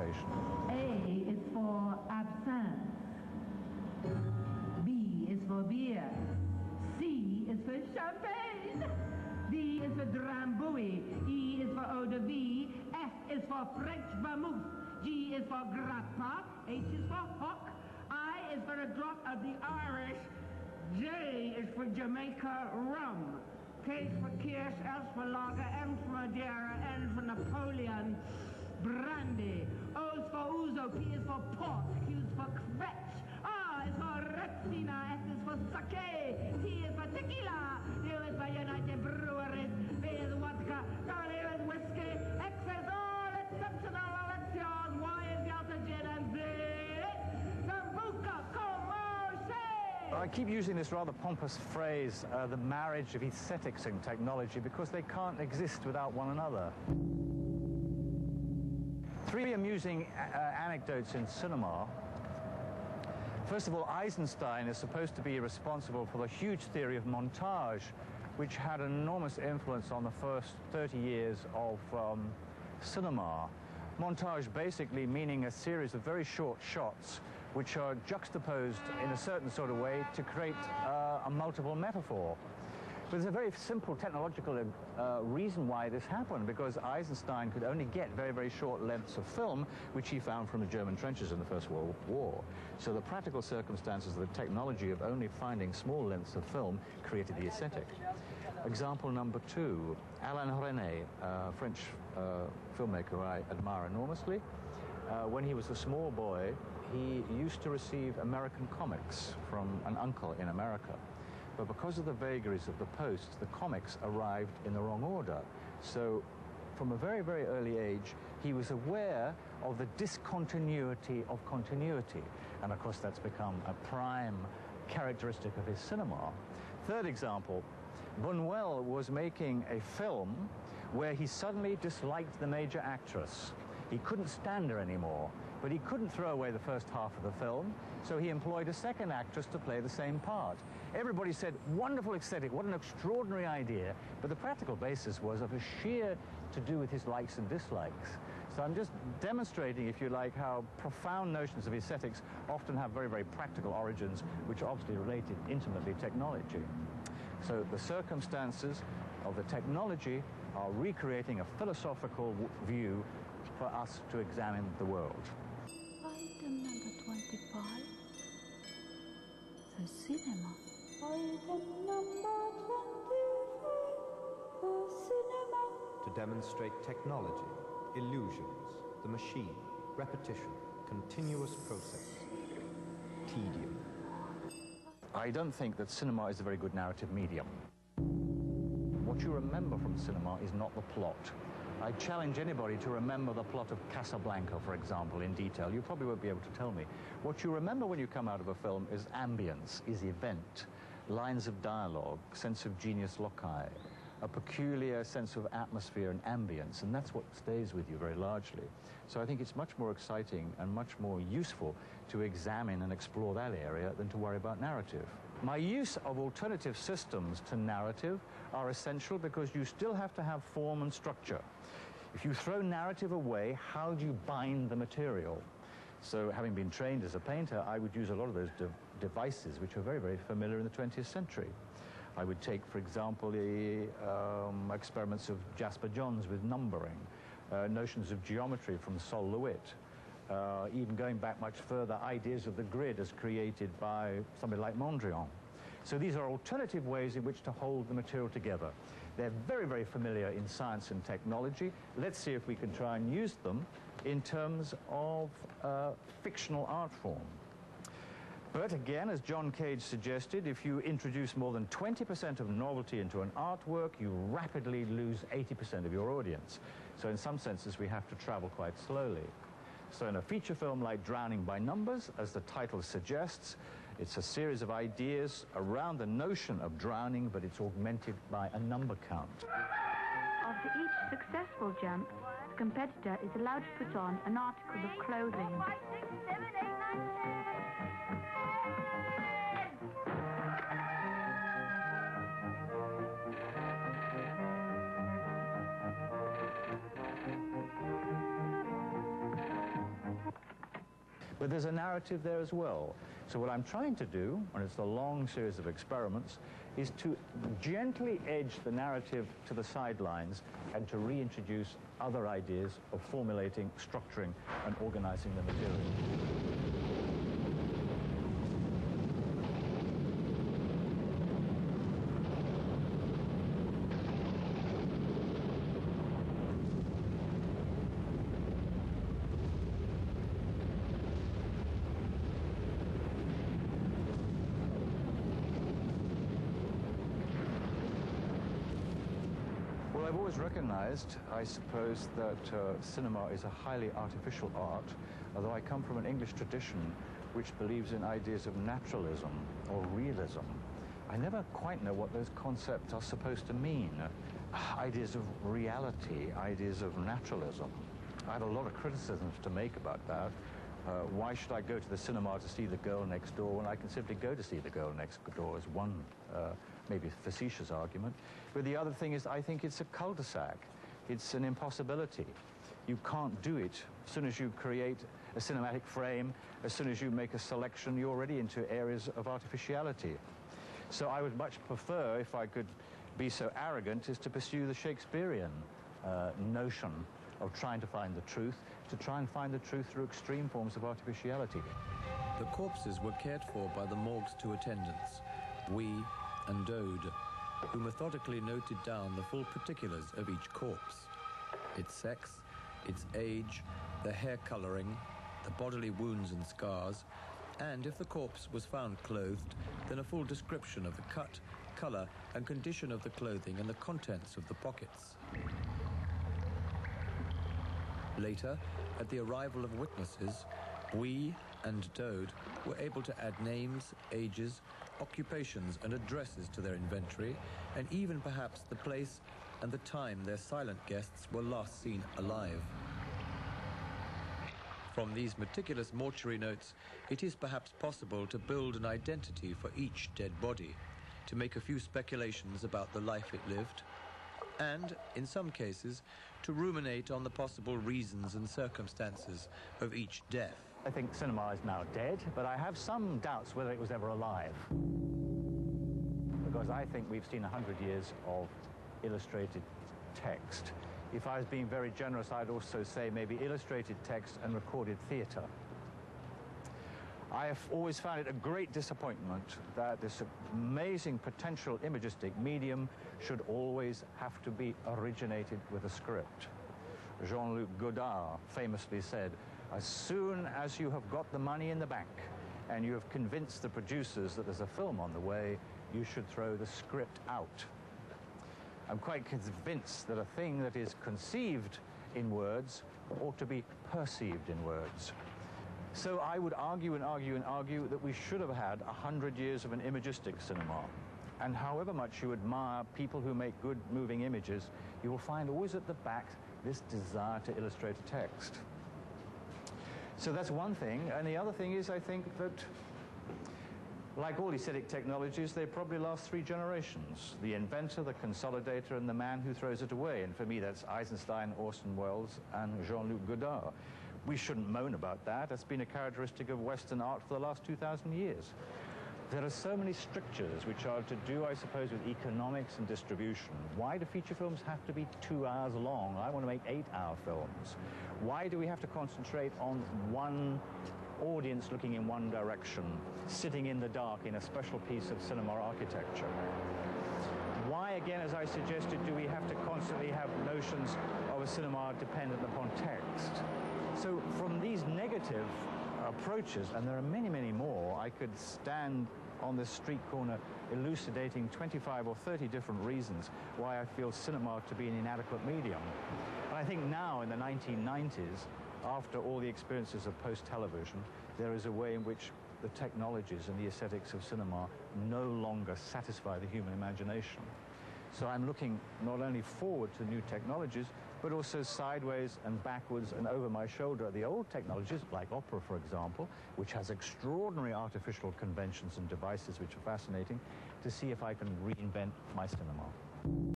situation. A is for absinthe. B is for beer. C is for champagne. D is for Drambuie. E is for eau de vie. F is for French vermouth. G is for grappa. H is for hock. I is for a drop of the Irish. J is for Jamaica rum. K is for Kirsch, L is for lager, M is for Madeira, N is for Napoleon brandy. O is for ouzo, P is for port, Q is for kvetch, R is for Retsina, S is for sake, T is for tequila, U is for United Breweries, V is vodka, W is whiskey, X is all exceptional elections, Y is Delta Gin, and Z Sambuca Commerce. I keep using this rather pompous phrase, the marriage of aesthetics and technology, because they can't exist without one another. Three amusing anecdotes in cinema. First of all, Eisenstein is supposed to be responsible for the huge theory of montage, which had an enormous influence on the first 30 years of cinema. Montage basically meaning a series of very short shots which are juxtaposed in a certain sort of way to create a multiple metaphor. But there's a very simple technological reason why this happened, because Eisenstein could only get very, very short lengths of film, which he found from the German trenches in the First World War. So the practical circumstances of the technology of only finding small lengths of film created the aesthetic. Example number two, Alain Resnais, a French filmmaker I admire enormously. When he was a small boy, he used to receive American comics from an uncle in America. But because of the vagaries of the post, the comics arrived in the wrong order. So from a very, very early age, he was aware of the discontinuity of continuity. And of course, that's become a prime characteristic of his cinema. Third example, Buñuel was making a film where he suddenly disliked the major actress. He couldn't stand her anymore, but he couldn't throw away the first half of the film, so he employed a second actress to play the same part. Everybody said, wonderful aesthetic, what an extraordinary idea, but the practical basis was of a sheer to do with his likes and dislikes. So I'm just demonstrating, if you like, how profound notions of aesthetics often have very, very practical origins, which are obviously related intimately to technology. So the circumstances of the technology are recreating a philosophical view for us to examine the world. Item number 25, the cinema. Item number 25, the cinema. To demonstrate technology, illusions, the machine, repetition, continuous process, tedium. I don't think that cinema is a very good narrative medium. What you remember from cinema is not the plot. I challenge anybody to remember the plot of Casablanca, for example, in detail. You probably won't be able to tell me. What you remember when you come out of a film is ambience, is event, lines of dialogue, sense of genius loci, a peculiar sense of atmosphere and ambience, and that's what stays with you very largely. So I think it's much more exciting and much more useful to examine and explore that area than to worry about narrative. My use of alternative systems to narrative are essential because you still have to have form and structure. If you throw narrative away, how do you bind the material? So having been trained as a painter, I would use a lot of those devices which are very, very familiar in the 20th century. I would take, for example, the experiments of Jasper Johns with numbering, notions of geometry from Sol LeWitt, even going back much further, ideas of the grid as created by somebody like Mondrian. So these are alternative ways in which to hold the material together. They're very, very familiar in science and technology. Let's see if we can try and use them in terms of fictional art form. But again, as John Cage suggested, if you introduce more than 20% of novelty into an artwork, you rapidly lose 80% of your audience. So in some senses, we have to travel quite slowly. So in a feature film like Drowning by Numbers, as the title suggests, it's a series of ideas around the notion of drowning, but it's augmented by a number count. After each successful jump, the competitor is allowed to put on an article of clothing. 4, 5, 6, 7, 8, 9, 10. But there's a narrative there as well. So what I'm trying to do, and it's a long series of experiments, is to gently edge the narrative to the sidelines and to reintroduce other ideas of formulating, structuring, and organizing the material. Well, I've always recognized, I suppose, that cinema is a highly artificial art, although I come from an English tradition which believes in ideas of naturalism or realism. I never quite know what those concepts are supposed to mean. Ideas of reality, ideas of naturalism. I have a lot of criticisms to make about that. Why should I go to the cinema to see The Girl Next Door when I can simply go to see The Girl Next Door, is one maybe facetious argument. But the other thing is, I think it's a cul-de-sac. It's an impossibility. You can't do it. As soon as you create a cinematic frame, as soon as you make a selection, you're already into areas of artificiality. So I would much prefer, if I could be so arrogant, is to pursue the Shakespearean notion of trying to find the truth, to try and find the truth through extreme forms of artificiality. The corpses were cared for by the morgue's two attendants, Wee and Dode, who methodically noted down the full particulars of each corpse: its sex, its age, the hair coloring, the bodily wounds and scars, and if the corpse was found clothed, then a full description of the cut, color, and condition of the clothing and the contents of the pockets. Later, at the arrival of witnesses, Wee and Dode were able to add names, ages, occupations and addresses to their inventory, and even perhaps the place and the time their silent guests were last seen alive. From these meticulous mortuary notes, it is perhaps possible to build an identity for each dead body, to make a few speculations about the life it lived, and, in some cases, to ruminate on the possible reasons and circumstances of each death. I think cinema is now dead, but I have some doubts whether it was ever alive. Because I think we've seen 100 years of illustrated text. If I was being very generous, I'd also say maybe illustrated text and recorded theatre. I have always found it a great disappointment that this amazing potential imagistic medium should always have to be originated with a script. Jean-Luc Godard famously said, as soon as you have got the money in the bank and you have convinced the producers that there's a film on the way, you should throw the script out. I'm quite convinced that a thing that is conceived in words ought to be perceived in words. So I would argue and argue and argue that we should have had 100 years of an imagistic cinema. And however much you admire people who make good moving images, you will find always at the back this desire to illustrate a text. So that's one thing. And the other thing is, I think that, like all aesthetic technologies, they probably last 3 generations. The inventor, the consolidator, and the man who throws it away. And for me, that's Eisenstein, Orson Welles, and Jean-Luc Godard. We shouldn't moan about that. That's been a characteristic of Western art for the last 2,000 years. There are so many strictures which are to do, I suppose, with economics and distribution. Why do feature films have to be 2 hours long? I want to make 8-hour films. Why do we have to concentrate on one audience looking in one direction, sitting in the dark in a special piece of cinema architecture? Why, again, as I suggested, do we have to constantly have notions of a cinema dependent upon text? So from these negative approaches, and there are many, many more, I could stand on this street corner elucidating 25 or 30 different reasons why I feel cinema to be an inadequate medium. And I think now, in the 1990s, after all the experiences of post-television, there is a way in which the technologies and the aesthetics of cinema no longer satisfy the human imagination. So I'm looking not only forward to new technologies, but also sideways and backwards and over my shoulder at the old technologies, like opera, for example, which has extraordinary artificial conventions and devices which are fascinating, to see if I can reinvent my cinema.